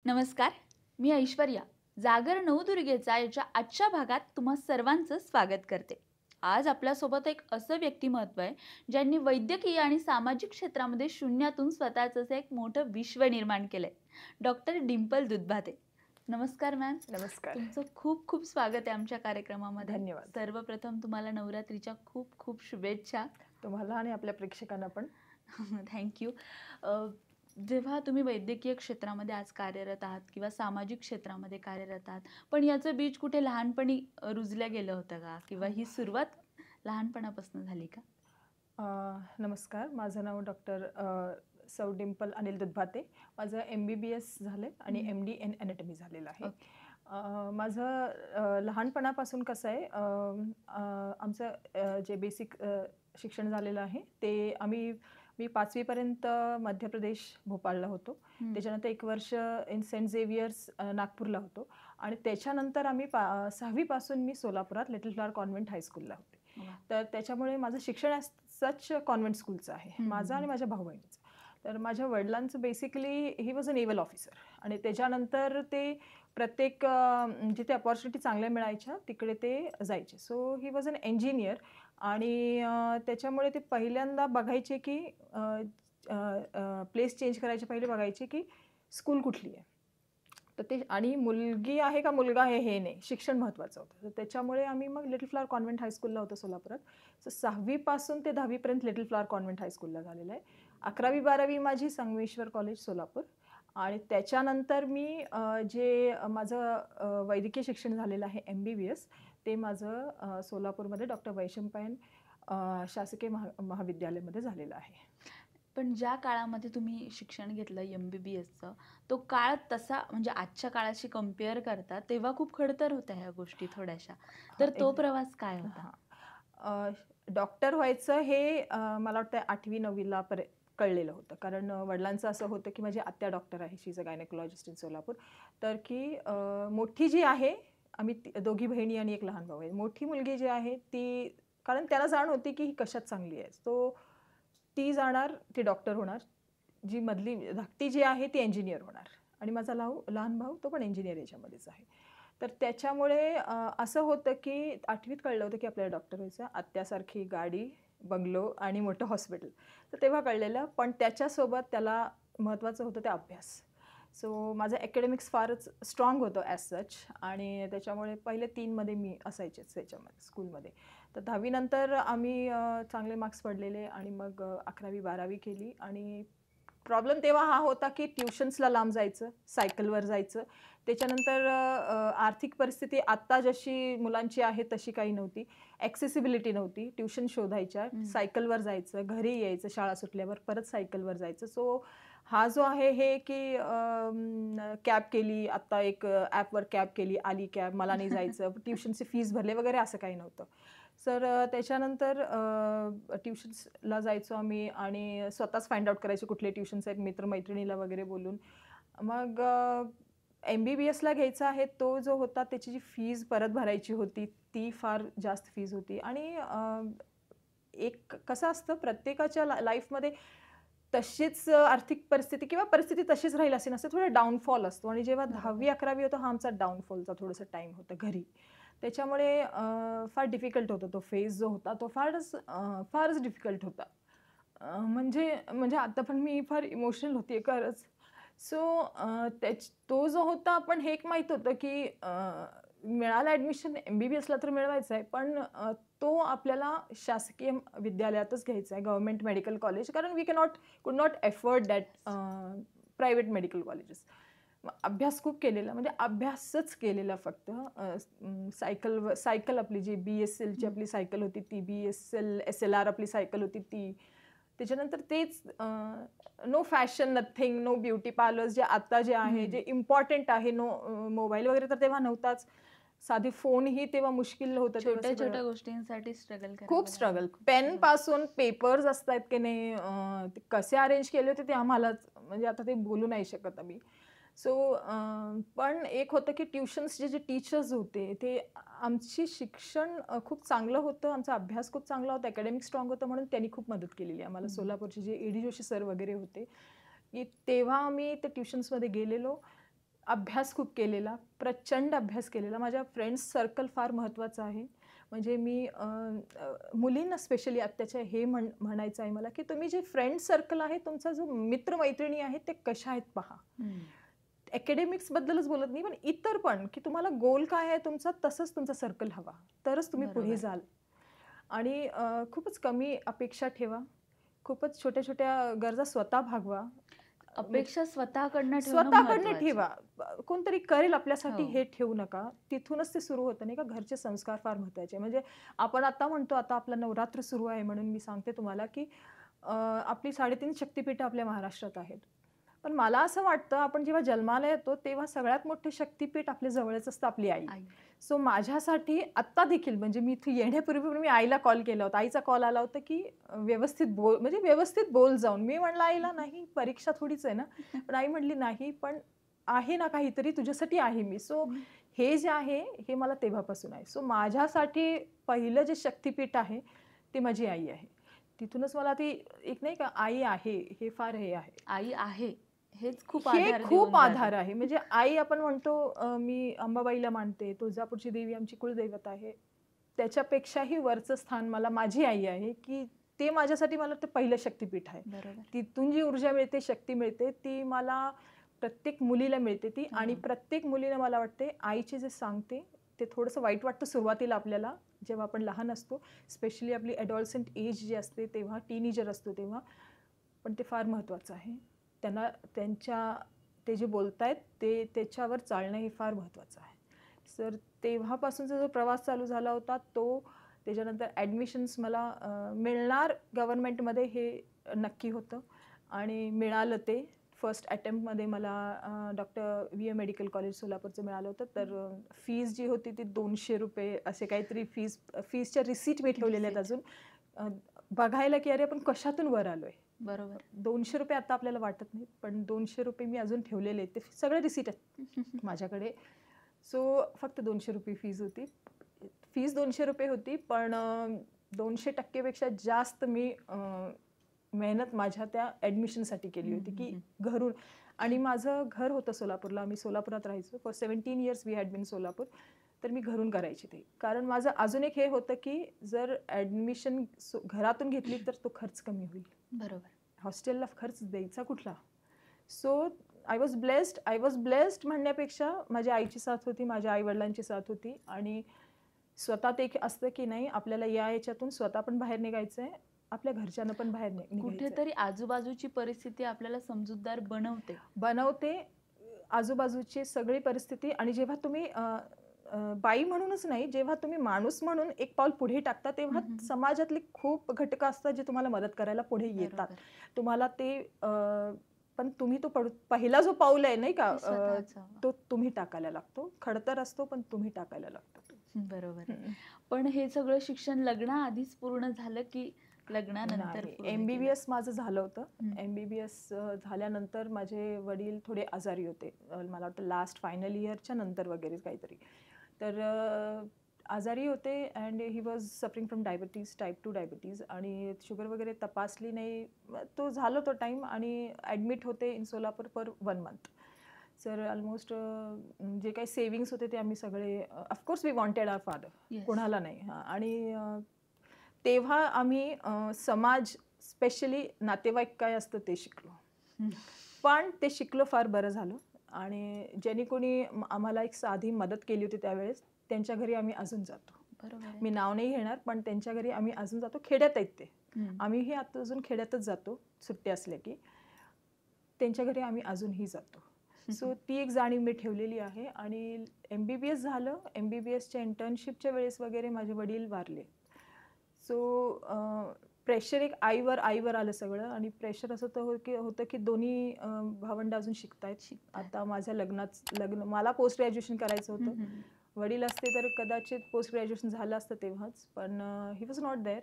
नमस्कार, मी ऐश्वर्या. जागर नवदुर्गेचा याच्या आजच्या भागात तुम्हा सर्वांचं स्वागत करते. आज आपल्यासोबत एक असं व्यक्तिमत्व आहे ज्यांनी वैद्यकीय आणि सामाजिक क्षेत्रामध्ये शून्यातून स्वतःचं असं एक मोठं विश्व निर्माण केलंय. डॉक्टर डिंपल दुधभाते. नमस्कार मॅम. नमस्कार. तुमचं खूप खूप स्वागत आहे आमच्या कार्यक्रमामध्ये. धन्यवाद. सर्वप्रथम तुम्हाला नवरात्रीच्या खूप खूप शुभेच्छा. तुम्हाला आणि आपल्या प्रेक्षकांना पण. थँक्यू. जेव्हा तुम्ही वैद्यकीय क्षेत्रामध्ये आज कार्यरत आहात किंवा सामाजिक क्षेत्रामध्ये कार्यरत आहात, पण याचं बीज कुठे लहानपणी रुजलं गेलं होतं का? किंवा ही सुरुवात लहानपणापासून झाली का? नमस्कार. माझं नाव डॉक्टर सौ डिंपल अनिल दुधभाते. माझं MBBS झालं आणि MD इन एनाटॉमी झालेलं आहे. माझं लहानपणापासून कसं आहे, आमचं जे बेसिक शिक्षण झालेलं आहे ते मी 5वी पर्यंत मध्य प्रदेश भोपाळला होतो. त्याच्यानंतर 1 वर्ष इन सेंट झेवियर्स नागपूरला होतो आणि त्याच्यानंतर आम्ही 6वी पासून मी सोलापुरात लिटल फ्लॉवर कॉन्व्हेंट हायस्कूलला होते. तर त्याच्यामुळे माझं शिक्षण सच कॉन्व्हेंट स्कूलचं आहे, माझं आणि माझ्या भाऊ बहिणीचं. तर माझ्या वडिलांचं basically he was a naval officer आणि त्याच्यानंतर ते प्रत्येक जिथे अपॉर्च्युनिटी चांगल्या मिळायच्या तिकडे ते जायचे. So he was an engineer आणि त्याच्यामुळे ते पहिल्यांदा बघायचे की प्लेस चेंज करायच्या पहिले बघायचे की स्कूल कुठली आहे. तर ते आणि मुलगी आहे का मुलगा आहे हे नाही, शिक्षण महत्त्वाचं होतं. तर त्याच्यामुळे आम्ही मग लिटल फ्लॉवर कॉन्व्हेंट हायस्कूलला होतो सोलापुरात. सो 6वी पासून ते 10वी पर्यंत लिटल फ्लॉवर कॉन्व्हेंट हायस्कूलला झालेलं आहे. 11वी-12वी माझी संगमेश्वर कॉलेज सोलापूर आणि त्याच्यानंतर मी जे माझं वैद्यकीय शिक्षण झालेलं आहे MBBS ते माझं सोलापूरमध्ये डॉक्टर वैशंपायन शासकीय महाविद्यालयामध्ये झालेलं आहे. पण ज्या काळामध्ये तुम्ही शिक्षण घेतलं MBBSचं, तो काळ तसा म्हणजे आजच्या काळाशी कंपेअर करता तेव्हा खूप खडतर होत्या ह्या गोष्टी थोड्याशा. तर तो प्रवास काय होता? डॉक्टर व्हायचं हे मला वाटतं 8वी-9वीला कळलेलं होतं. कारण वडिलांचं असं होतं की माझी आत्या डॉक्टर आहे, she is a gynaecologist in Solapur. तर की मोठी जी आहे, आम्ही दोघी बहिणी आणि एक लहान भाऊ आहे. मोठी मुलगी जी आहे ती, कारण त्याला जाण होती की ही कशात चांगली आहे, तो ती जाणार, ती डॉक्टर होणार. जी मधली धाकटी जी आहे ती इंजिनियर होणार आणि माझा लहान भाऊ तो पण इंजिनियर याच्यामध्येच आहे. तर त्याच्यामुळे असं होतं की 8वीत कळलं होतं की आपल्याला डॉक्टर व्हायचं. आत्यासारखी गाडी, बंगलो आणि मोठं हॉस्पिटल. तर तेव्हा कळलेलं. पण त्याच्यासोबत त्याला महत्त्वाचं होतं ते अभ्यास. सो माझं अकॅडमिक्स फारच स्ट्राँग होतं ॲज सच आणि त्याच्यामुळे पहिले 3मध्ये मी असायचेच त्याच्यामध्ये स्कूलमध्ये. तर 10वी नंतर आम्ही चांगले मार्क्स पडलेले आणि मग 11वी-12वी केली आणि प्रॉब्लेम तेव्हा हा होता की ट्युशन्सला लांब जायचं, सायकलवर जायचं. त्याच्यानंतर आर्थिक परिस्थिती आत्ता जशी मुलांची आहे तशी काही नव्हती. ॲक्सेसिबिलिटी नव्हती. ट्युशन शोधायच्या, सायकलवर जायचं, घरी यायचं शाळा सुटल्यावर, परत सायकलवर जायचं. सो हा जो आहे हे की कॅब केली, आत्ता एक ॲपवर कॅब केली, आली कॅब, मला नाही जायचं, ट्युशनची फीस भरले वगैरे असं काही नव्हतं. तर त्याच्यानंतर ट्युशन्सला जायचो आम्ही आणि स्वतःच फाइंड आउट करायचे कुठले ट्युशन्स आहेत, मित्र-मैत्रिणीला वगैरे बोलून. मग MBBSला घ्यायचा आहे तो जो होता त्याची जी फीज परत भरायची होती, ती फार जास्त फीज होती आणि एक कसं असतं प्रत्येकाच्या लाईफमध्ये तशीच आर्थिक परिस्थिती किंवा परिस्थिती तशीच राहील असे नसते, थोडा डाऊनफॉल असतो आणि जेव्हा 10वी-11वी होतं हा आमचा डाऊनफॉलचा थोडासा टाईम होता घरी. त्याच्यामुळे फार डिफिकल्ट होता तो फेज जो होता तो फारच डिफिकल्ट होता. म्हणजे म्हणजे आता पण मी फार इमोशनल होते खरंच. सो तो जो होता पण हे एक माहीत होतं की मिळालं ॲडमिशन MBBSला तर मिळवायचं आहे, पण तो आपल्याला शासकीय विद्यालयातच घ्यायचा आहे, गव्हर्नमेंट मेडिकल कॉलेज. कारण वी कुड not afford that private medical colleges. अभ्यास खूप केलेला, म्हणजे अभ्यासच केलेला फक्त. सायकल आपली जी BSLची आपली सायकल होती ती, BSL SLR आपली सायकल होती ती. त्याच्यानंतर तेच no fashion, nothing, no beauty parlours जे आता जे आहे, जे इम्पॉर्टंट आहे, नो मोबाईल वगैरे तर तेव्हा नव्हताच. साधे फोनही तेव्हा मुश्किल होतं. छोट्या-छोट्या गोष्टींसाठी स्ट्रगल खूप करावं स्ट्रगल. लागलं. पेनपासून पेपर्स असतात की नाही, ते कसे अरेंज केले होते ते आम्हालाच, म्हणजे आता ते बोलू नाही शकत आम्ही. सो पण एक होतं की ट्युशन्सचे जे टीचर्स होते ते आमची शिक्षण खूप चांगलं होतं, आमचा अभ्यास खूप चांगला होता, अकॅडमिक स्ट्राँग होतं म्हणून त्यांनी खूप मदत केलेली आम्हाला. सोलापूरचे जे AD जोशी सर वगैरे होते, की तेव्हा आम्ही त्या ट्युशन्समध्ये गेलेलो अभ्यास खूप केलेला, प्रचंड अभ्यास केलेला. माझ्या फ्रेंड्स सर्कल फार महत्त्वाचं आहे. म्हणजे मी मुलींना स्पेशली आत्ताच्या हे म्हणायचं आहे मला, की तुम्ही जे फ्रेंड सर्कल आहे, तुमचा जो मित्र-मैत्रिणी आहेत, ते कशा आहेत पहा. अकॅडमिक्सबद्दलच बोलत नाही, पण इतर पण, की तुम्हाला गोल काय आहे तुमचा, तसंच तुमचा सर्कल हवा. तरच तुम्ही पुढे बरोबर. जाल. आणि खूपच कमी अपेक्षा ठेवा. खूपच छोट्या-छोट्या गरजा स्वतः भागवा. अपेक्षा स्वतःकडनं ठेवणं स्वतःकडनं महत्त्वाचं. ठेवा. कोणतरी करेल आपल्यासाठी हो. हे ठेवू नका. तिथूनच ते सुरू होतं नाही का. घरचे संस्कार फार महत्त्वाचे. म्हणजे आपण आता म्हणतो आता आपलं नवरात्र सुरू आहे म्हणून मी सांगते तुम्हाला, की आपली 3.5 शक्तिपीठं आपल्या महाराष्ट्रात आहेत. पण मला असं वाटतं आपण जेव्हा जन्माला येतो तेव्हा सगळ्यात मोठे शक्तिपीठ आपल्या जवळच असतं, आपली आई. आई. सो माझ्यासाठी आत्ता देखील म्हणजे मी इथे येण्यापूर्वी पण मी आईला कॉल केला होता. आईचा कॉल आला होता, की व्यवस्थित बोल जाऊन. मी म्हणलं आईला, "नाही, परीक्षा थोडीच आहे ना." पण आई म्हटली, "नाही, पण आहे ना काहीतरी तुझ्यासाठी आहे मी." सो हे जे आहे हे मला तेव्हापासून आहे. सो माझ्यासाठी पहिलं जे शक्तिपीठ आहे ते माझी आई आहे. तिथूनच मला ती एक नाही का आई आहे हे फार हे आहे. आई आहे. हेच खूप हे आधार खूप देऊन जाते. आधार आहे. म्हणजे आई आपण म्हणतो मी अंबाबाईला मानते, तुळजापूरची देवी आमची कुलदैवत आहे. त्याच्यापेक्षाही वरचं स्थान मला माझी आई आहे, की ते माझ्यासाठी मला ते पहिलं शक्तिपीठ आहे. बरोबर. तिथून जी ऊर्जा मिळते, शक्ती मिळते, ती मला प्रत्येक मुलीला मिळते ती. आणि प्रत्येक मुलीला मला वाटते आईचे जे सांगते ते थोडंसं वाईट वाटतं सुरुवातीला आपल्याला, जेव्हा आपण लहान असतो. स्पेशली आपली ॲडॉलसंट एज जी असते तेव्हा, टीनेजर असतो तेव्हा. पण ते फार महत्त्वाचं आहे. ते जे बोलतायत त्याच्यावर चालणं हे फार महत्त्वाचं आहे. सर तेव्हापासूनचा जो प्रवास चालू झाला होता तो, त्याच्यानंतर ॲडमिशन्स मला मिळणार गव्हर्नमेंटमध्ये हे नक्की होतं आणि मिळालं ते. फर्स्ट अटेम्प्टमध्ये मला doctor V. M. Medical college सोलापूरचं मिळालं होतं. तर फीज जी होती ती ₹200 असे काहीतरी फीजच्या रिसीट मी ठेवलेल्या आहेत अजून. बघायला की अरे आपण कशातून वर आलोय. बरोबर. ₹200 आता आपल्याला वाटत नाही, पण ₹200 मी अजून ठेवलेले आहेत. ते सगळे रिसीट आहेत माझ्याकडे. सो फक्त ₹200 फीज होती. फीज ₹200 होती, पण 200% पेक्षा जास्त मी मेहनत माझ्या त्या ॲडमिशनसाठी केली होती, की घरून. आणि माझं घर होतं सोलापूरला. आम्ही सोलापुरात राहायचो. For 17 years we had been Solapur. तर मी घरून करायची ते. कारण माझं अजून एक हे होतं, की जर ॲडमिशन घरातून घेतली तर तो खर्च कमी होईल. बरोबर. हॉस्टेलला खर्च द्यायचा कुठला. सो आय वॉज ब्लेस्ड म्हणण्यापेक्षा माझ्या आईची साथ होती, माझ्या आईवडिलांची साथ होती. आणि स्वतः ते एक असतं, की नाही आपल्याला या याच्यातून स्वतः पण बाहेर निघायचं आहे, आपल्या घरच्यांना पण बाहेर निघायचं आहे. कुठेतरी आजूबाजूची परिस्थिती आपल्याला समजूतदार बनवते आजूबाजूची सगळी परिस्थिती. आणि जेव्हा तुम्ही बाई म्हणूनच नाही, जेव्हा तुम्ही माणूस म्हणून एक पाऊल पुढे टाकता तेव्हा समाजातली खूप घटकं असतात जे तुम्हाला मदत करायला पुढे येतात. बरोबर. तुम्हाला ते पण तुम्ही तो पहिला जो पाऊल आहे नाही का, ते स्वतःचं. तो तुम्ही टाकायला लागतो. खडतर असतो पण तुम्ही टाकायला लागतो. बरोबर. पण हे सगळं शिक्षण लग्नाआधीच पूर्ण झालं की लग्नानंतर नाही, पूर्ण MBBS माझं झालं होतं. हम्म. MBBS झाल्यानंतर माझे वडील थोडे आजारी होते. मला वाटतं लास्ट फायनल इयरच्या नंतर वगैरे काहीतरी. तर आजारी होते and he was suffering from diabetes, type 2 diabetes. आणि शुगर वगैरे तपासली नाही. तो झाला तो टाईम आणि ॲडमिट होते in Solapur for 1 month. Sir almost जे काही सेविंग्स होते ते आम्ही सगळे, of course we wanted our father, Yes. कोणाला नाही. हां. आणि तेव्हा आम्ही समाज, स्पेशली नातेवाईक काय असतं ते शिकलो. पण ते शिकलो फार बरं झालं. आणि ज्यांनी कोणी आम्हाला एक साधी मदत केली होती त्यावेळेस, त्यांच्या घरी आम्ही अजून जातो. बरोबर आहे. मी नाव नाही घेणार, पण त्यांच्या घरी आम्ही अजून जातो. खेड्यात आहेत ते. हम्म. आम्हीही आता अजून खेड्यातच जातो सुट्टी असल्या की. त्यांच्या घरी आम्ही अजूनही जातो. सो ती एक जाणीव मी ठेवलेली आहे. आणि MBBS झालं. MBBSच्या इंटर्नशिपच्या वेळेस वगैरे माझे वडील वारले. सो प्रेशर एक आईवर आलं सगळं. आणि प्रेशर असं तर होतं की दोन्ही भावंड अजून शिकतायत. आता माझ्या लग्न मला पोस्ट ग्रॅज्युएशन करायचं होतं. वडील असते तर कदाचित पोस्ट ग्रॅज्युएशन झालं असतं तेव्हाच, पण ही वॉज नॉट देअर.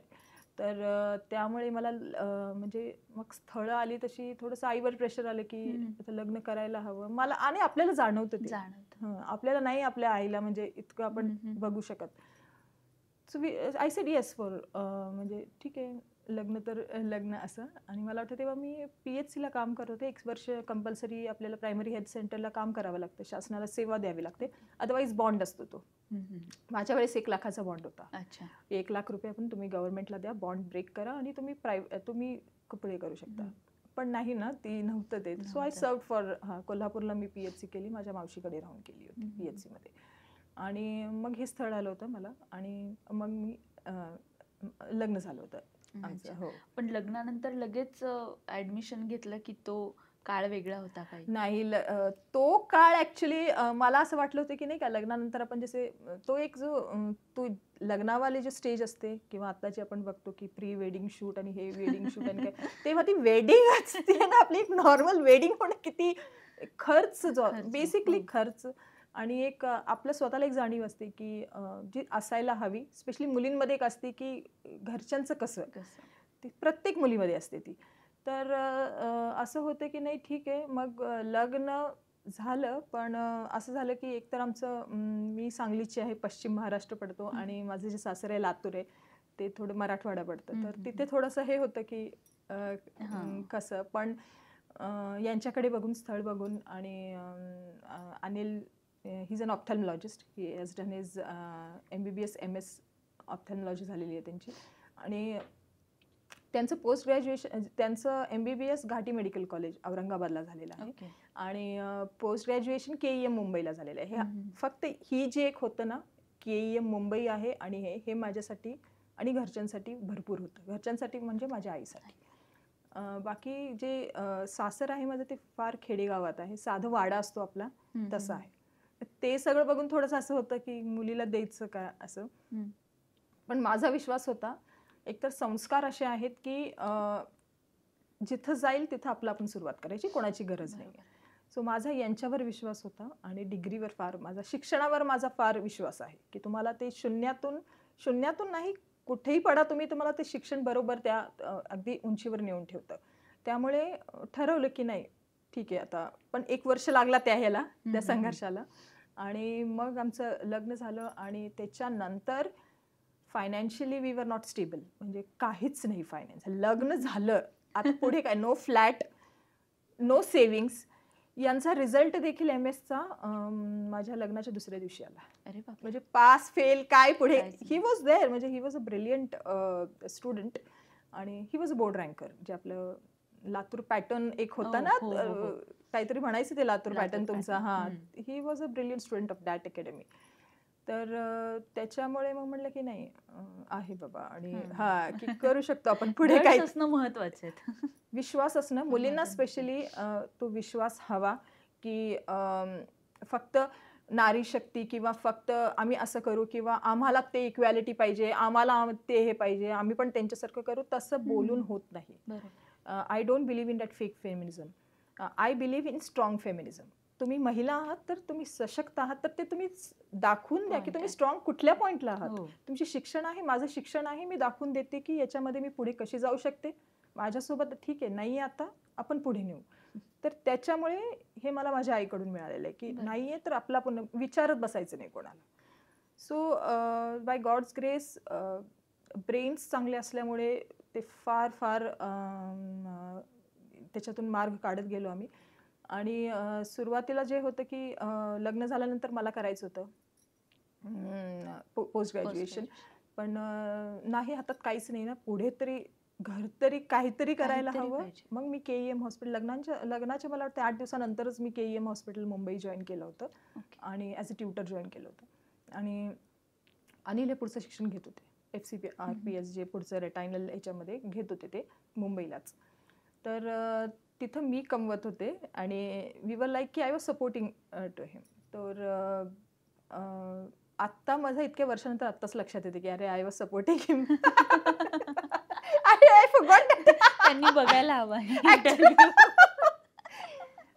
तर त्यामुळे मला म्हणजे मग स्थळं आली तशी थोडंसं आईवर प्रेशर आलं की आता लग्न करायला हवं मला. आणि आपल्याला जाणवतं ते. आपल्याला नाही आपल्या आईला म्हणजे इतकं आपण बघू शकत. So I said yes for म्हणजे ठीक आहे लग्न तर लग्न असं. आणि मला वाटतं तेव्हा मी PHCला काम करत होते. 1 वर्ष कंपल्सरी आपल्याला प्रायमरी हेल्थ सेंटरला काम करावं लागतं, शासनाला सेवा द्यावी लागते, अदरवाईज बॉन्ड असतो तो. माझ्या वेळेस 1 लाखाचा बॉन्ड होता. अच्छा. 1 लाख रुपये पण तुम्ही गव्हर्नमेंटला द्या, बॉन्ड ब्रेक करा आणि तुम्ही पुढे करू शकता. पण नाही ना, ती नव्हतं देत. सो आय सर्व्ड फॉर कोल्हापूरला मी PHC केली, माझ्या मावशीकडे राहून केली होती PHCमध्ये. आणि मग हे स्थळ आलं होतं मला आणि मग मी लग्न झालं होतं आमचं. हो. पण लग्नानंतर लगेच ऍडमिशन घेतलं की तो काळ वेगळा होता काही? नाही, तो काळ ऍक्च्युली मला असं वाटलं होतं की नाही का, लग्नानंतर आपण जसे तो एक जो तो लग्नावाले जे स्टेज असते किंवा आताची आपण बघतो की प्री वेडिंग शूट आणि हे वेडिंग शूट आणि काय, तेव्हा ती वेडिंग असते ना आपली, एक नॉर्मल वेडिंग होणं किती खर्च, जो बेसिकली खर्च. आणि एक आपल्या स्वतःला एक जाणीव असते की जी असायला हवी, स्पेशली मुलींमध्ये एक असते की घरच्यांचं कसं, ती प्रत्येक मुलीमध्ये असते ती. तर असं होतं की नाही ठीक आहे. मग लग्न झालं, पण असं झालं की एकतर आमचं मी सांगलीची आहे, पश्चिम महाराष्ट्र पडतो, आणि माझं जे सासर आहे लातूर आहे, ते थोडं मराठवाडा पडतं. तर तिथे थोडंसं हे होतं की कसं, पण यांच्याकडे बघून, स्थळ बघून, आणि Anil, he is an ophthalmologist, he has done his MBBS MS ophthalmology झालेली आहे त्यांची. आणि त्यांचं पोस्ट ग्रॅज्युएशन, त्यांचं MBBS घाटी मेडिकल कॉलेज औरंगाबादला झालेलं आहे, आणि पोस्ट ग्रॅज्युएशन KEM मुंबईला झालेलं आहे. फक्त ही जी एक होतं ना, KEM मुंबई आहे, आणि हे माझ्यासाठी आणि घरच्यांसाठी भरपूर होतं. घरच्यांसाठी म्हणजे माझ्या आईसाठी. बाकी जे सासर आहे माझं, ते फार खेडेगावात आहे, साधं वाडा असतो आपला तसं आहे. ते सगळं बघून थोडंसं असं होतं की मुलीला द्यायचं का असं. पण माझा विश्वास होता, एकतर संस्कार असे आहेत की जिथं जाईल तिथं आपण सुरुवात करायची, कोणाची गरज नाही. सो माझा यांच्यावर विश्वास होता, आणि डिग्रीवर फार, माझा शिक्षणावर माझा फार विश्वास आहे की तुम्हाला ते शून्यातून नाही, कुठेही पडा तुम्ही, तुम्हाला ते शिक्षण बरोबर त्या अगदी उंचीवर नेऊन ठेवतं. त्यामुळे ठरवलं की नाही ठीक आहे आता. पण 1 वर्ष लागला त्या संघर्षाला. आणि मग आमचं लग्न झालं, आणि त्याच्यानंतर financially we were not stable, म्हणजे काहीच नाही फायनान्स. लग्न झालं, आता पुढे काय, नो फ्लॅट, नो सेव्हिंग्स. यांचा रिझल्ट देखील MSचा माझ्या लग्नाच्या दुसऱ्या दिवशी आला. अरे बापरे. म्हणजे पास फेल काय पुढे, ही वॉज देअर, म्हणजे he was a brilliant student, आणि he was a board ranker, जे आपलं लातूर पॅटर्न एक होता ना, काहीतरी म्हणायचं ते लातूर पॅटर्न तुमचा. ही was a brilliant student of that academy. तर त्याच्यामुळे मग म्हटलं की नाही, आहे बाबा, आणि की करू शकतो आपण पुढे. काही असणं महत्वाचं आहे. विश्वास असणं, मुलींना स्पेशली तो विश्वास हवा की फक्त नारी शक्ती, किंवा फक्त आम्ही असं करू, किंवा आम्हाला ते इक्वॅलिटी पाहिजे, आम्हाला ते हे पाहिजे, आम्ही पण त्यांच्यासारखं करू, तसं बोलून होत नाही. I don't believe in that fake feminism. I believe in strong feminism. तुम्ही महिला आहात तर तुम्ही सशक्त आहात, तर ते तुम्ही दाखवून द्या की तुम्ही स्ट्रॉंग कुठल्या पॉईंटला आहात. तुमचे शिक्षण आहे, माझं शिक्षण आहे, मी दाखवून देते की याच्यामध्ये मी पुढे कशी जाऊ शकते. माझ्यासोबत ठीक आहे, नाही आता आपण पुढे नेऊ. तर त्याच्यामुळे हे मला माझ्या आईकडून मिळालेलं आहे की नाहीये तर आपला आपण विचारत बसायचं नाही कोणाला. So by God's grace, brains चांगले असल्यामुळे ते फार फार त्याच्यातून मार्ग काढत गेलो आम्ही. आणि सुरुवातीला जे होतं की लग्न झाल्यानंतर मला करायचं होतं पोस्ट ग्रॅज्युएशन, पण नाही, हातात काहीच नाही ना, पुढे तरी घर तरी काहीतरी करायला हवं. मग मी KEM हॉस्पिटल, लग्नाच्या मला वाटतं 8 दिवसानंतरच मी KEM हॉस्पिटल मुंबई जॉईन केलं होतं, आणि ॲज अ ट्युटर जॉईन केलं होतं. आणि अनिल हे पुढचं शिक्षण घेत होते, FCPRPS जे पुढचं रेटायनल याच्यामध्ये घेत होते ते मुंबईलाच. तर तिथं मी कमवत होते, आणि वी वर लाईक की आय वॉज सपोर्टिंग टू हिम. तर आत्ता माझं इतक्या वर्षानंतर आत्ताच लक्षात येते की अरे I was supporting him. I forgot. त्यांनी बघायला हवा.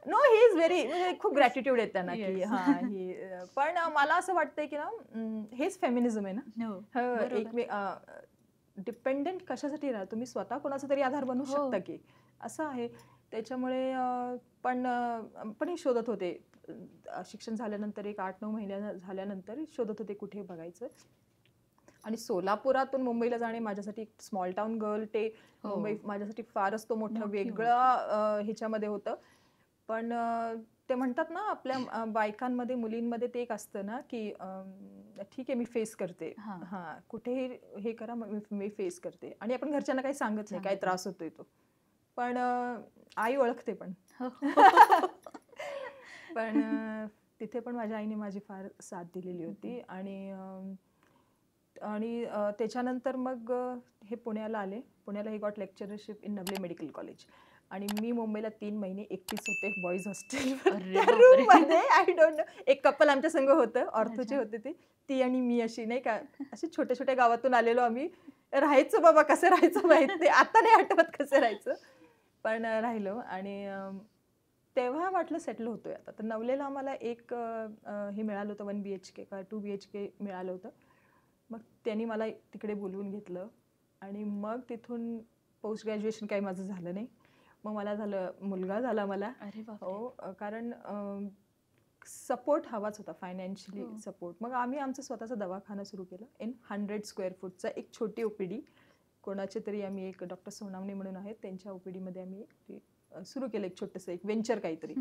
नो, ही इज व्हेरी, म्हणजे खूप ग्रॅटिट्यूड आहे त्यांना की ही. पण मला असं वाटतंय की ना, हेच फेमिनिझम आहे ना. एक डिपेंडेंट कशासाठी राहा, तुम्ही स्वतः कोणाचा तरी आधार बनवू शकता की, असं आहे. त्याच्यामुळे पण हे शोधत होते, शिक्षण झाल्यानंतर एक 8-9 महिन्या झाल्यानंतर शोधत होते कुठे बघायचं. आणि सोलापुरातून मुंबईला जाणे माझ्यासाठी स्मॉल टाउन गर्ल ते हो. मुंबई माझ्यासाठी फारच तो मोठं मोठी वेगळं ह्याच्यामध्ये होतं. पण ते म्हणतात ना आपल्या बायकांमध्ये मुलींमध्ये ते एक असतं ना की ठीक आहे मी फेस करते, हां. हा कुठेही हे करा मी फेस करते आणि आपण घरच्यांना काही सांगत नाही सांगत काय नाही. त्रास होतोय तो. पण आई ओळखते पण. हो. पण तिथे पण माझ्या आईने माझी फार साथ दिलेली होती आणि आणि त्याच्यानंतर मग हे पुण्याला आले. पुण्याला he got lectureship in Navale medical college आणि मी मुंबईला 3 महिने एकटीच होते बॉईज हॉस्टेल अरे बापरे. रूममध्ये. आय डोंट नो, एक कपल आमच्या संग होतं, ऑर्थोचे अच्छा. होते ते, ती आणि मी अशी नाही का, असे छोट्या छोट्या गावातून आलेलो आम्ही. राहायचं बाबा, कसं राहायचं माहित नाही, आता नाही आठवत कसं राहायचं, पण राहिलो आणि तेव्हा वाटलं सेटल होतोय आता. तर नवलेला आम्हाला एक हे मिळालं होतं 1 BHK का 2 BHK मिळालं होतं. मग त्यांनी मला तिकडे बोलवून घेतलं आणि मग तिथून पोस्ट ग्रॅज्युएशन काही माझं झालं नाही. मग मला झालं, मुलगा झाला मला. अरे बापरे. हो, कारण सपोर्ट हवाच होता, फायनान्शियली हो. सपोर्ट. मग आम्ही आमचं स्वतःचा दवाखाना सुरू केला इन 100 स्क्वेअर फूटचा, एक छोटी OPD. कोणाचे तरी आम्ही एक डॉक्टर सोनावणे म्हणून आहेत, त्यांच्या OPDमध्ये आम्ही सुरू केलं, एक छोटंसं एक वेंचर काहीतरी.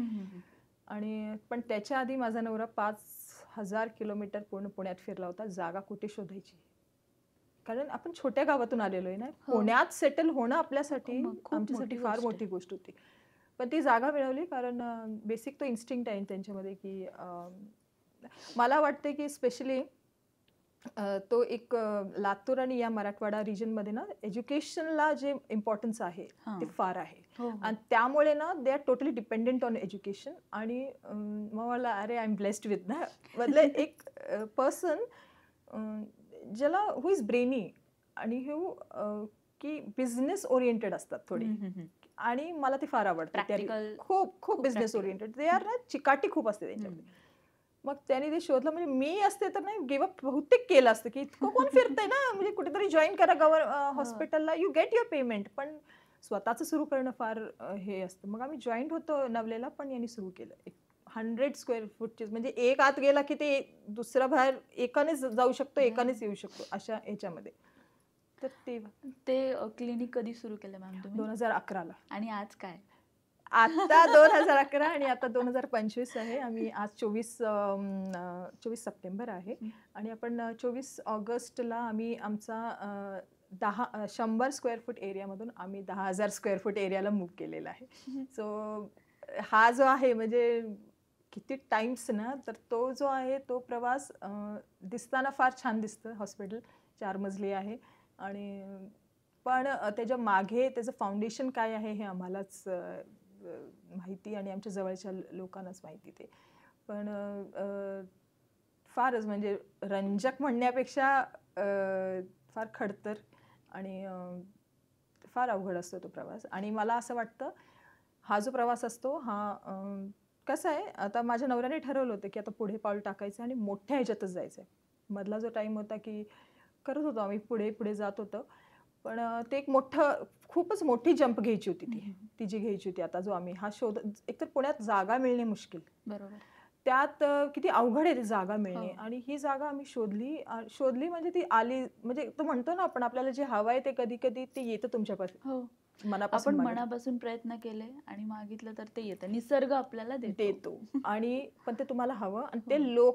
आणि पण त्याच्या आधी माझा नवरा 5000 किलोमीटर पूर्ण पुण्यात फिरला होता, जागा कुठे शोधायची. कारण आपण छोट्या गावातून आलेलो आहे ना, हो. पुण्यात सेटल होणं आपल्यासाठी मग खूप आमच्यासाठी मोठी फार गोष्ट मोठी गोष्ट होती. पण ती जागा मिळवली कारण बेसिक तो इन्स्टिंक्ट आहे त्यांच्यामध्ये की मला वाटते की स्पेशली तो एक लातूर आणि या मराठवाडा रिजनमध्ये ना एज्युकेशनला जे इम्पॉर्टन्स आहे हां. ते फार आहे. हो, हो. आणि त्यामुळे ना they are totally dependent on education. आणि मग मला अरे आय एम ब्लेस्ड विथ ना, मधलं एक पर्सन ज्याला हु इज ब्रेनी आणि हु की बिझनेस ओरिएंटेड असतात थोडी. आणि मला ते फार आवडतं. Practical, खूप खूप business practical. Oriented. They are ना, चिकाटी खूप असते त्यांच्यामध्ये. मग त्यांनी ते शोधलं. म्हणजे मी असते तर नाही गिव्हअप बहुतेक केलं असतं की इतकं कोण फिरतंय ना, म्हणजे कुठेतरी जॉईन करा हॉस्पिटलला, यू गेट युअर पेमेंट. पण स्वतःचं सुरू करणं फार हे असतं. मग आम्ही जॉईंट होतो नवलेला, पण यांनी सुरू केलं. 100 स्क्वेअर फूटचे, म्हणजे एक आत गेला की ते दुसरा बाहेर एकानेच जाऊ शकतो, एकानेच येऊ शकतो, अशा ह्याच्यामध्ये. तर ते क्लिनिक कधी सुरू केलं मॅम तुम्ही? 2011ला. आणि आज काय? आता 2011 आणि आता 2025 आहे. आम्ही आज 24 सप्टेंबर आहे आणि आपण 24 ऑगस्टला आम्ही आमचा 100 स्क्वेअर फूट एरियामधून आम्ही 10,000 स्क्वेअर फूट एरियाला मूव्ह केलेला आहे. सो हा जो आहे म्हणजे किती टाइम्स ना, तर तो जो आहे तो प्रवास दिसताना फार छान दिसतं. हॉस्पिटल 4 मजली आहे आणि पण त्याच्या मागे त्याचं फाउंडेशन काय आहे हे आम्हालाच माहिती आणि आमच्या जवळच्या लोकांनाच माहिती ते. पण फारच म्हणजे रंजक म्हणण्यापेक्षा फार खडतर आणि फार अवघड असतो तो प्रवास. आणि मला असं वाटतं हा जो प्रवास असतो हा कसं आहे, आता माझ्या नवऱ्याने ठरवलं होतं की आता पुढे पाऊल टाकायचं आणि मोठ्या ह्याच्यातच जायचं आहे. मधला जो टाईम होता की करत होतो आम्ही, पुढे पुढे जात होतो. पण ते एक मोठं, खूपच मोठी जंप घ्यायची होती ती जी घ्यायची होती. आता जो आम्ही हा शोध, एकतर पुण्यात जागा मिळणे मुश्किल, बरोबर. त्यात किती अवघड आहे ती जागा मिळणे. हो. आणि ही जागा आम्ही शोधली म्हणजे ती आली. म्हणजे तो म्हणतो ना आपण, आपल्याला जे हवं आहे ते कधी कधी ते येतं तुमच्यापासून, हो. मनापासून आपण मागितलं मनापासून प्रयत्न केले आणि मागितलं तर ते येतं. निसर्ग आपल्याला देतो. देतो. आणि पण ते तुम्हाला हवं आणि ते हो.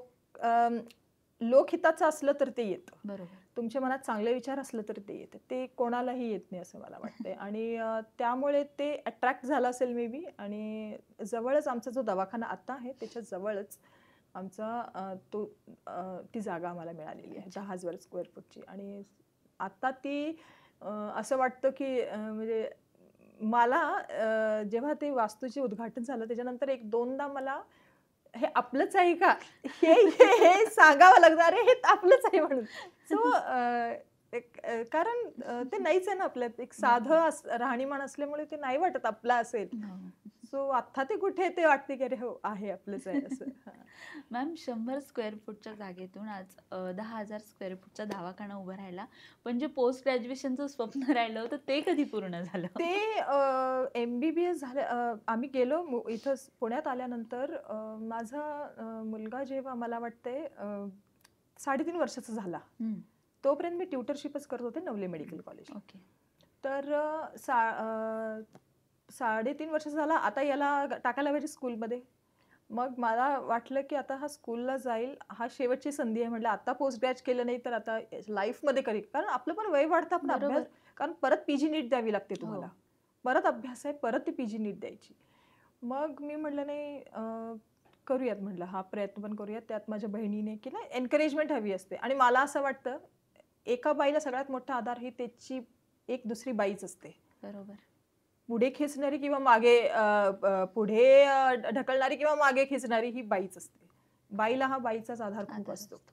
लोकहिताचं असलं तर ते येतं. बरोबर. तुमच्या मनात चांगले विचार असलं तर ते येतं. ते कोणालाही येत नाही असं मला वाटतंय. आणि त्यामुळे ते अट्रॅक्ट झालं असेल मे बी. आणि जवळच आमचा जो दवाखाना आता आहे त्याच्या जवळच आमचा ती जागा आम्हाला मिळालेली आहे 10,000 स्क्वेअर फूटची. आणि आता ती असं वाटतं की म्हणजे मला जेव्हा ते वास्तूचे उद्घाटन झालं त्याच्यानंतर 1-2दा मला हे आपलंच आहे का हे हे हे सांगावं लागतं, अरे हे आपलंच आहे म्हणून. सो कारण ते नाहीच आहे ना आपल्यात. एक साधं राहणीमान असल्यामुळे ते नाही वाटत आपलं असेल. हो. सो आता ते कुठे ते वाटते की अरे हो आहे, आपलंच आहे असं. मॅम 100 स्क्वेअर फूटच्या जागेतून आज 10,000 स्क्वेअर फूटचा दवाखाना उभा राहिला. पण जे पोस्ट ग्रॅज्युएशनचं स्वप्न राहिलं होतं ते कधी पूर्ण झालं? ते MBBS झालं. आम्ही गेलो इथं पुण्यात आल्यानंतर. माझा मुलगा जेव्हा मला वाटते 3.5 वर्षाचा झाला तोपर्यंत मी ट्युटरशिपच करत होते नवले मेडिकल कॉलेज. ओके. तर 3.5 वर्ष झाला आता याला टाकायला पाहिजे स्कूलमध्ये. मग मला वाटलं की आता हा स्कूलला जाईल, हा शेवटची संधी आहे. म्हटलं आता पोस्ट ग्रॅज केलं नाही तर आता लाईफमध्ये करेल. कारण आपलं पण वय वाढतं, आपण बरोबर. अभ्यास, कारण परत पीजी नीट द्यावी लागते तुम्हाला. हो. परत अभ्यास आहे, परत ती पीजी नीट द्यायची. मग मी म्हटलं नाही, करूयात म्हटलं, हा प्रयत्न पण करूयात. त्यात माझ्या बहिणीने केला. एन्करेजमेंट हवी असते आणि मला असं वाटतं एका बाईला सगळ्यात मोठा आधार ही त्याची एक दुसरी बाईच असते. बरोबर. पुढे खेचणारी किंवा मागे पुढे ढकलणारी किंवा मागे खेचणारी ही बाईच असते. बाईला हा बाईचाच आधार खूप आधार असतो. असतो.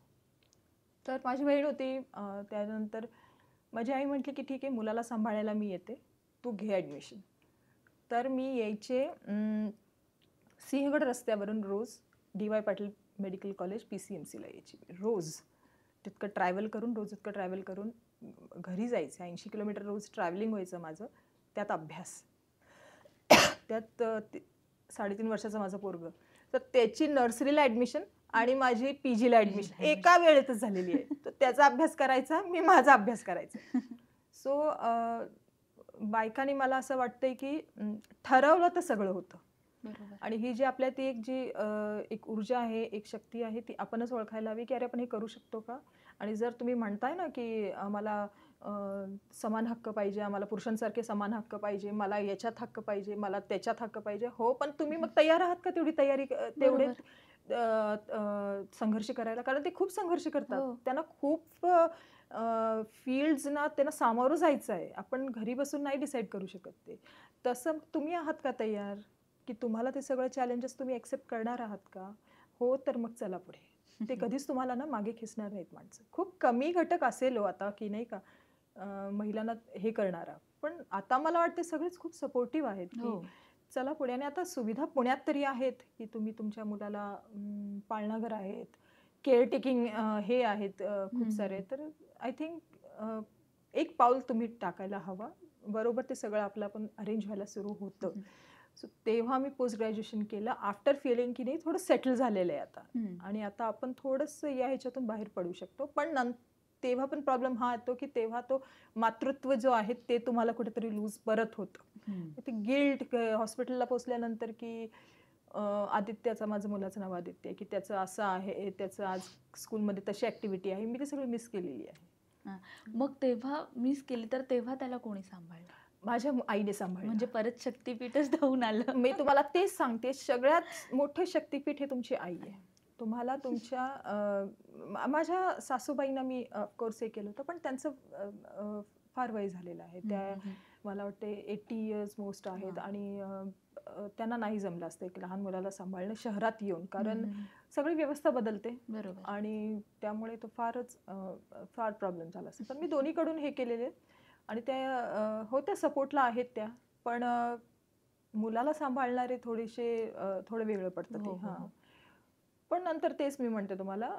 तर माझी बहीण होती, त्यानंतर माझी आई म्हटली की ठीक आहे, मुलाला सांभाळायला मी येते, तू घे ॲडमिशन. तर मी यायचे सिंहगड रस्त्यावरून रोज डी.वाय. पाटील मेडिकल कॉलेज PCMCला यायची रोज. तितकं ट्रॅव्हल करून, रोज इतकं ट्रॅव्हल करून घरी जायचं. 80 किलोमीटर रोज ट्रॅव्हलिंग व्हायचं माझं. त्यात अभ्यास, त्यात 3.5 वर्षाचं माझं पोरगं, तर त्याची नर्सरीला ॲडमिशन आणि माझी पीजीला ॲडमिशन एका वेळेतच झालेली आहे. तर त्याचा अभ्यास करायचा, मी माझा अभ्यास करायचा. सो बायकांनी मला असं वाटतंय की ठरवलं तर सगळं होतं. बरोबर. आणि ही जी आपल्यात ती एक ऊर्जा आहे, एक शक्ती आहे, ती आपणच ओळखायला हवी की अरे आपण हे करू शकतो का? आणि जर तुम्ही म्हणताय ना की आम्हाला समान हक्क पाहिजे, आम्हाला पुरुषांसारखे समान हक्क पाहिजे, मला याच्यात हक्क पाहिजे, मला त्याच्यात हक्क पाहिजे. हो, पण तुम्ही मग तयार आहात का तेवढी तयारी तेवढे बरोबर. संघर्ष करायला? कारण ते खूप संघर्ष करतात. हो. त्यांना खूप फील्ड्सना त्यांना सामोरं जायचं आहे. आपण घरी बसून नाही डिसाईड करू शकत ते. तसं तुम्ही आहात का तयार? की तुम्हाला ते सगळं चॅलेंजेस तुम्ही एक्सेप्ट करणार आहात का? हो, तर मग चला पुढे. ते कधीच तुम्हाला ना मागे खेचणार नाहीत माणसं. खूप कमी घटक असेल हो आता की नाही का महिलांना हे करणारा. पण आता मला वाटते सगळेच खूप सपोर्टिव्ह आहेत की हो. चला पुढे. आणि आता सुविधा पुण्यात तरी आहेत की तुम्ही तुमच्या मुलाला पाळणाघर आहेत, केअरटेकिंग हे आहेत खूप सारे. तर आय थिंक एक पाऊल तुम्ही टाकायला हवं. बरोबर ते सगळं आपलं आपण अरेंज व्हायला सुरू होतं. सो तेव्हा मी पोस्ट ग्रॅज्युएशन केलं आफ्टर फिलिंग की नाही थोडं सेटल झालेलं आहे आता. आणि आता आपण थोडंसं या ह्याच्यातून बाहेर पडू शकतो. पण तेव्हा पण प्रॉब्लेम हा येतो की तेव्हा तो मातृत्व जो आहे ते तुम्हाला कुठेतरी लूज परत होतं. ते गिल्ट हॉस्पिटलला पोचल्यानंतर की आदित्याचं, माझं मुलाचं नाव आदित्य आहे, की त्याचं असं आहे, त्याचं आज स्कूलमध्ये तशी ॲक्टिव्हिटी आहे, मी ते सगळं मिस केलेली आहे. मग तेव्हा मिस केली तर तेव्हा त्याला कोणी सांभाळलं? माझ्या आईने सांभाळलं. म्हणजे परत शक्तिपीठच धावून आलं. मी तुम्हाला तेच सांगते, सगळ्यात मोठे शक्तिपीठ हे तुमची आई आहे. तुम्हाला तुमच्या माझ्या सासूबाईंना मी ऑफकोर्स हे केलं होतं, पण त्यांचं फार वय झालेलं आहे. त्या मला वाटते 80 इयर्स मोस्ट आहेत. आणि त्यांना नाही जमलं असतं एक लहान मुलाला सांभाळणं शहरात येऊन, कारण सगळी व्यवस्था बदलते. बरोबर. आणि त्यामुळे तो फार प्रॉब्लेम झाला असता. पण मी दोन्हीकडून हे केलेले आणि त्या होत्या सपोर्टला आहेत त्या. पण मुलाला सांभाळणारे थोडं वेगळं पडतं ते. हां. पण नंतर तेच मी म्हणते तुम्हाला,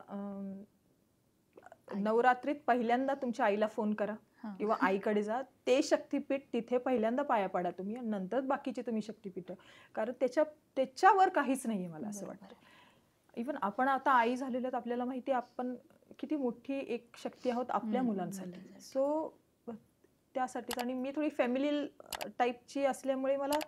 नवरात्रीत पहिल्यांदा तुमच्या आईला फोन करा किंवा आईकडे जा. ते शक्तिपीठ तिथे पहिल्यांदा पाया पडा तुम्ही आणि नंतर बाकीचे तुम्ही शक्तिपीठ. कारण त्याच्यावर काहीच नाहीये मला असं वाटतं. इव्हन आपण आता आई झालेल्यात, आपल्याला माहिती आहे आपण किती मोठी एक शक्ती आहोत आपल्या मुलांसाठी. सो त्यासाठीच. आणि मी थोडी फॅमिली टाईपची असल्यामुळे मला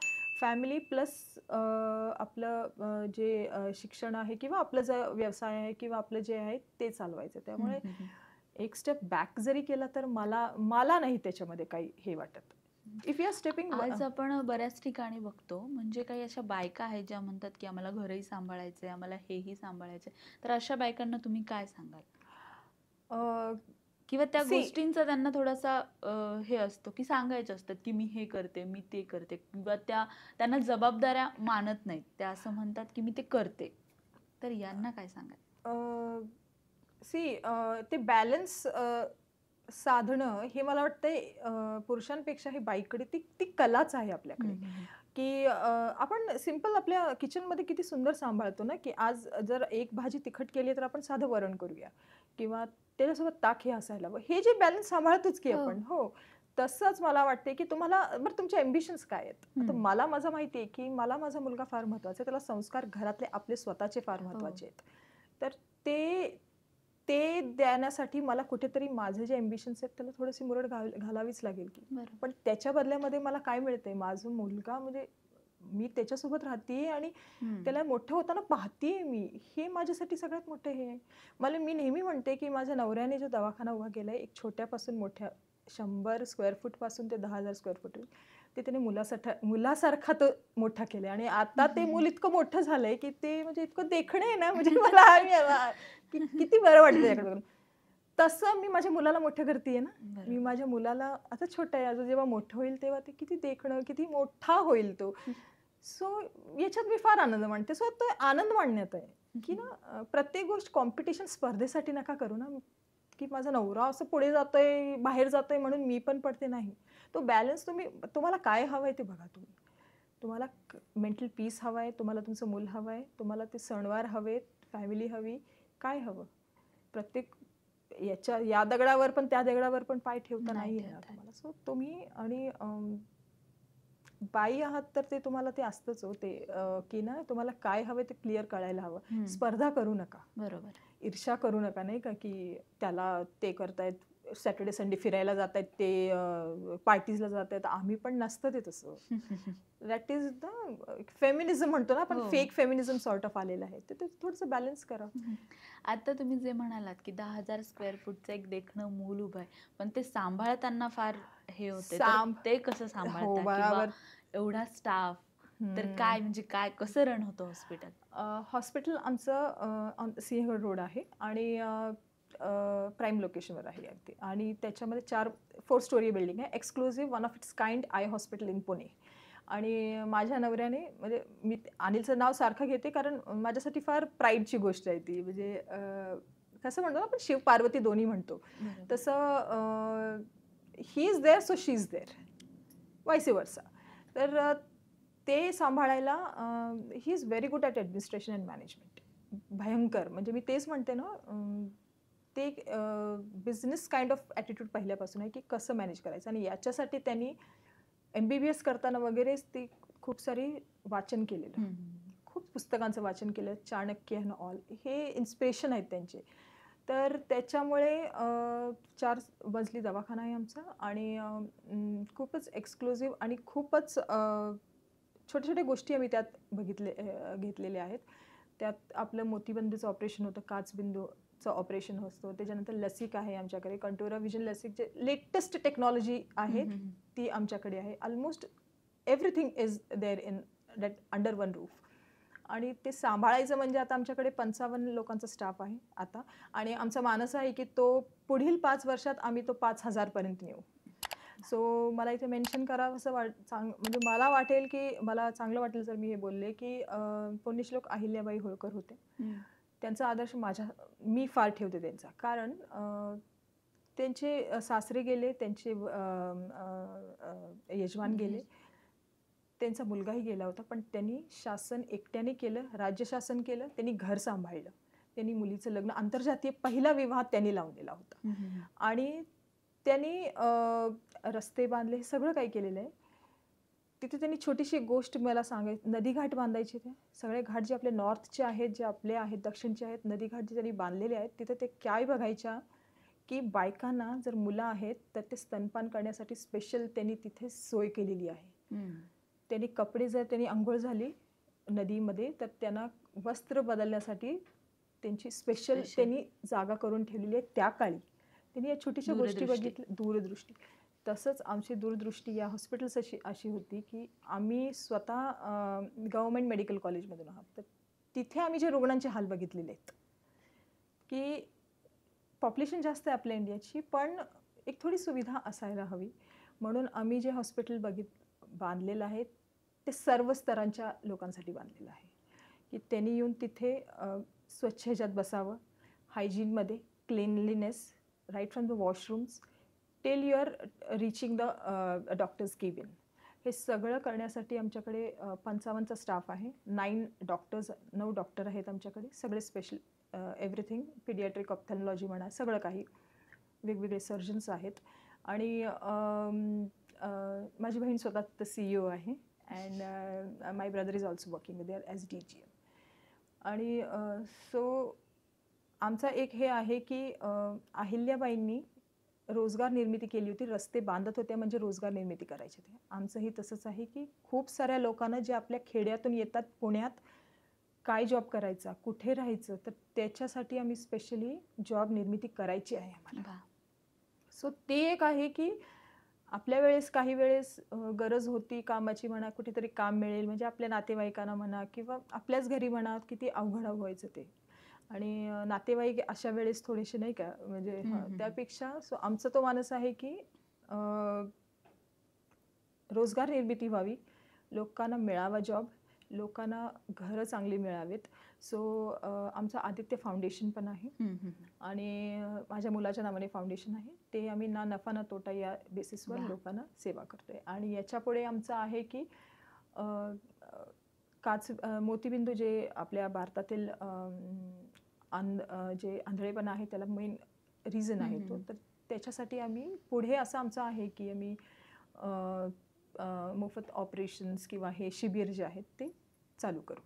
फॅमिली प्लस आपलं जे शिक्षण आहे किंवा आपलं जो व्यवसाय आहे किंवा आपलं जे आहे ते चालवायचं. त्यामुळे एक स्टेप बॅक जरी केला तर मला नाही त्याच्यामध्ये काही हे वाटत. If you are stepping. आज आपण बऱ्याच ठिकाणी बघतो, म्हणजे काही अशा बायका आहेत ज्या म्हणतात की आम्हाला घरही सांभाळायचंय, आम्हाला हेही सांभाळायचंय. तर अशा बायकांना तुम्ही काय सांगाल? किंवा त्या गोष्टींचा त्यांना थोडासा हे असतो की सांगायचं असतं की मी हे करते, मी ते करते, किंवा त्यांना जबाबदाऱ्या मानत नाहीत. त्या असं म्हणतात की मी ते करते. तर यांना काय सांगाल? ते बॅलन्स साधणं हे मला वाटतंय पुरुषांपेक्षा हे बाईकडे ती कलाच आहे आपल्याकडे. की आपण सिंपल आपल्या किचनमध्ये किती सुंदर सांभाळतो ना, की आज जर एक भाजी तिखट केली तर आपण साधं वरण करूया किंवा त्याच्यासोबत ताक हे असायला हवं. हे जे बॅलन्स सांभाळतोच की आपण. हो, तसंच मला वाटते की तुम्हाला बरं तुमचे ॲम्बिशन्स काय आहेत? आता मला माझं माहिती आहे की मला माझा मुलगा फार महत्त्वाचा आहे. त्याला संस्कार घरातले आपले स्वतःचे फार महत्त्वाचे आहेत. तर ते देण्यासाठी मला कुठेतरी माझे जे ॲम्बिशन्स आहेत त्याला थोडीशी मुरड घालावीच लागेल की. बरोबर. पण त्याच्या बदल्यामध्ये मला काय मिळतंय, माझा मुलगा म्हणजे मी त्याच्यासोबत राहतेय आणि हम्म. त्याला मोठं होताना पाहतेय मी, हे माझ्यासाठी सगळ्यात मोठं हे आहे. मी नेहमी म्हणते की माझ्या नवऱ्याने जो दवाखाना उभा केलाय, एक छोट्यापासून मोठ्या 100 स्क्वेअर फूट पासून ते 10,000 स्क्वेअर फूट, ते त्याने मुलासारखा तो मोठा केलाय. आणि आता ते मूल इतकं मोठं झालंय की ते म्हणजे इतकं देखणं आहे ना, म्हणजे किती बरं वाटतं त्याच्याकडे बघून. तसं मी माझ्या मुलाला मोठं करतेय ना. मी बरोबर. माझ्या मुलाला आता छोटं आहे, अजून जेव्हा मोठं होईल तेव्हा ते किती देखणं, किती मोठा होईल तो. सो याच्यात मी फार आनंद मानते. सो तो आनंद मानण्यात आहे की ना, प्रत्येक गोष्ट कॉम्पिटिशन स्पर्धेसाठी नका करू ना, की माझा नवरा असं पुढे जातोय, बाहेर जातोय म्हणून मी पण पडते, नाही. तो बॅलन्स तुम्हाला काय हवंय ते बघा. तुम्हाला मेंटल पीस हवाय, तुम्हाला तुमचं मूल हवंय, तुम्हाला ते सणवार हवेत, फॅमिली हवी, काय हवं. प्रत्येक या दगडावर पण त्या दगडावर पण पाय ठेवता नाही येणार तुम्हाला. सो तुम्ही आणि बाई आहात तर ते तुम्हाला ते असतंच हो, ते की ना तुम्हाला काय हवं ते क्लिअर कळायला हवं. स्पर्धा करू नका, बरोबर. ईर्ष्या करू नका, नाही का, की त्याला ते करतायत, सॅटर्डे संडे फिरायला जात आहेत, ते पार्टीजला जात आहेत, आम्ही पण नसतं ते तसं. दॅट इज द फेमिनिझम म्हणतो ना आपण, फेक फेमिनिझम सॉर्ट ऑफ आलेलं आहे. ते थोडंसं बॅलन्स करा. आता तुम्ही जे म्हणालात की 10,000 स्क्वेअर फूटचं एक देखणं मूल उभं आहे, पण ते सांभाळताना फार हे होते, तर ते कसं सांभाळता किंवा एवढा स्टाफ, तर काय म्हणजे काय कसं रन होतं हॉस्पिटल? हॉस्पिटल आमचं सिंहगड रोड आहे आणि प्राईम लोकेशनवर आहे अगदी. आणि त्याच्यामध्ये 4 स्टोरी बिल्डिंग आहे. Exclusive, one of its kind I hospital in Pune. आणि माझ्या नवऱ्याने, म्हणजे मी अनिलचं नाव सारखं घेते कारण माझ्यासाठी फार प्राईडची गोष्ट आहे ती. म्हणजे कसं म्हणतो ना आपण, शिव पार्वती दोन्ही म्हणतो तसं. He is there so she is there, vice versa. तर ते सांभाळायला he is very good at administration and management. भयंकर, म्हणजे मी तेच म्हणते ना, ते बिझनेस काइंड ऑफ ॲटिट्यूड पहिल्यापासून आहे की कसं मॅनेज करायचं. आणि याच्यासाठी त्यांनी MBBS करताना वगैरेच ती खूप सारी वाचन केलेलं, खूप पुस्तकांचं वाचन केलं. चाणक्य अँड ऑल हे इन्स्पिरेशन आहेत त्यांचे. तर त्याच्यामुळे 4 मजली दवाखाना आहे आमचा आणि खूपच एक्सक्लुझिव्ह आणि खूपच छोट्या छोट्या गोष्टी आम्ही त्यात घेतलेल्या आहेत. त्यात आपलं मोतीबिंदूचं ऑपरेशन होतं, काचबिंदूचं ऑपरेशन असतं, त्याच्यानंतर लसिक आहे आमच्याकडे, कंटोरा विजन लसिक, जे लेटेस्ट टेक्नॉलॉजी आहे ती आमच्याकडे आहे. Almost everything is there in that under one roof. आणि ते सांभाळायचं म्हणजे आता आमच्याकडे 55 लोकांचा स्टाफ आहे आता. आणि आमचा मानस आहे की तो पुढील 5 वर्षात आम्ही तो 5,000 पर्यंत नेऊ. सो मला इथे मेन्शन करावं असं म्हणजे मला वाटेल की मला चांगलं वाटेल जर मी हे बोलले की पुण्यश्लोक अहिल्याबाई होळकर होते. त्यांचा आदर्श मी फार ठेवते त्यांचा. कारण त्यांचे सासरे गेले, त्यांचे यजमान गेले, त्यांचा मुलगाही गेला होता, पण त्यांनी शासन एकट्याने केलं, राज्य शासन केलं, त्यांनी घर सांभाळलं, त्यांनी मुलीचं लग्न, आंतरजातीय पहिला विवाह त्यांनी लावून दिला होता. आणि त्यांनी रस्ते बांधले, हे सगळं काही केलेलं आहे. तिथे त्यांनी छोटीशी गोष्ट मला सांगायची, नदीघाट बांधायचे. ते सगळे घाट जे आपले नॉर्थचे आहेत, जे आपले आहेत, दक्षिणचे आहेत, नदीघाट जे त्यांनी बांधलेले आहेत, तिथे ते काय बघायच्या की बायकांना जर मुलं आहेत तर ते स्तनपान करण्यासाठी स्पेशल त्यांनी तिथे सोय केलेली आहे. त्यांनी कपडे, जर त्यांनी अंघोळ झाली नदीमध्ये तर त्यांना वस्त्र बदलण्यासाठी त्यांची स्पेशल त्यांनी जागा करून ठेवलेली आहे. त्या काळी त्यांनी या छोट्याशा गोष्टी बघितल्या, दूरदृष्टी. तसंच आमची दूरदृष्टी या हॉस्पिटल्स अशी होती की आम्ही स्वतः गव्हर्नमेंट मेडिकल कॉलेजमधून आहात, तर तिथे आम्ही जे रुग्णांचे हाल बघितलेले आहेत की पॉप्युलेशन जास्त आहे आपल्या इंडियाची, पण एक थोडी सुविधा असायला हवी. म्हणून आम्ही जे हॉस्पिटल बांधलेलं आहे ते सर्व स्तरांच्या लोकांसाठी बांधलेलं आहे की त्यांनी येऊन तिथे स्वच्छ ह्याच्यात बसावं, हायजीनमध्ये, cleanliness, right from the washrooms till your reaching the doctor's cabin. हे सगळं करण्यासाठी आमच्याकडे 55चा स्टाफ आहे. 9 डॉक्टर आहेत आमच्याकडे, सगळे स्पेशल एव्हरीथिंग, पीडियाट्रिक, ऑप्थॅल्मॉलॉजी म्हणा, सगळं काही, वेगवेगळे सर्जन्स आहेत. आणि माझी बहीण स्वतः तर CEO आहे and my brother is also working there as DGM. आणि सो आमचा एक हे आहे की अहिल्याबाईंनी रोजगार निर्मिती केली होती. रस्ते बांधत होत्या म्हणजे रोजगार निर्मिती करायचे ते. आमचंही तसंच आहे की खूप साऱ्या लोकांना जे आपल्या खेड्यातून येतात पुण्यात, काय जॉब करायचा, कुठे राहायचं, तर त्याच्यासाठी आम्ही स्पेशली जॉब निर्मिती करायची आहे आम्हाला. वाह! सो ते एक आहे की आपल्या वेळेस काही वेळेस गरज होती कामाची म्हणा, कुठेतरी काम मिळेल म्हणजे आपल्या नातेवाईकांना म्हणा किंवा आपल्याच घरी म्हणा, किती अवघड व्हायचं ते. आणि नातेवाईक अशा वेळेस थोडेसे नाही का म्हणजे हं, हां, हं, हं. त्यापेक्षा सो आमचा तो मानस आहे की अ, रोजगार निर्मिती व्हावी, लोकांना मिळावा जॉब, लोकांना घरं चांगली मिळावीत. सो आमचं आदित्य फाउंडेशन पण आहे हं, हं, हं. आणि माझ्या मुलाच्या नावाने फाउंडेशन आहे. ते आम्ही ना नफा ना तोटा या बेसिसवर वाह! लोकांना सेवा करतोय. आणि याच्यापुढे आमचं आहे की अ, अ, मोतीबिंदू जे आपल्या भारतातील जे आंधळेपणा आहे त्याला मेन रिझन हं, आहे हं, तो. हं. तर त्याच्यासाठी आम्ही पुढे असं आमचं आहे की आम्ही मोफत ऑपरेशन्स किंवा हे शिबिर जे आहेत ते चालू करू.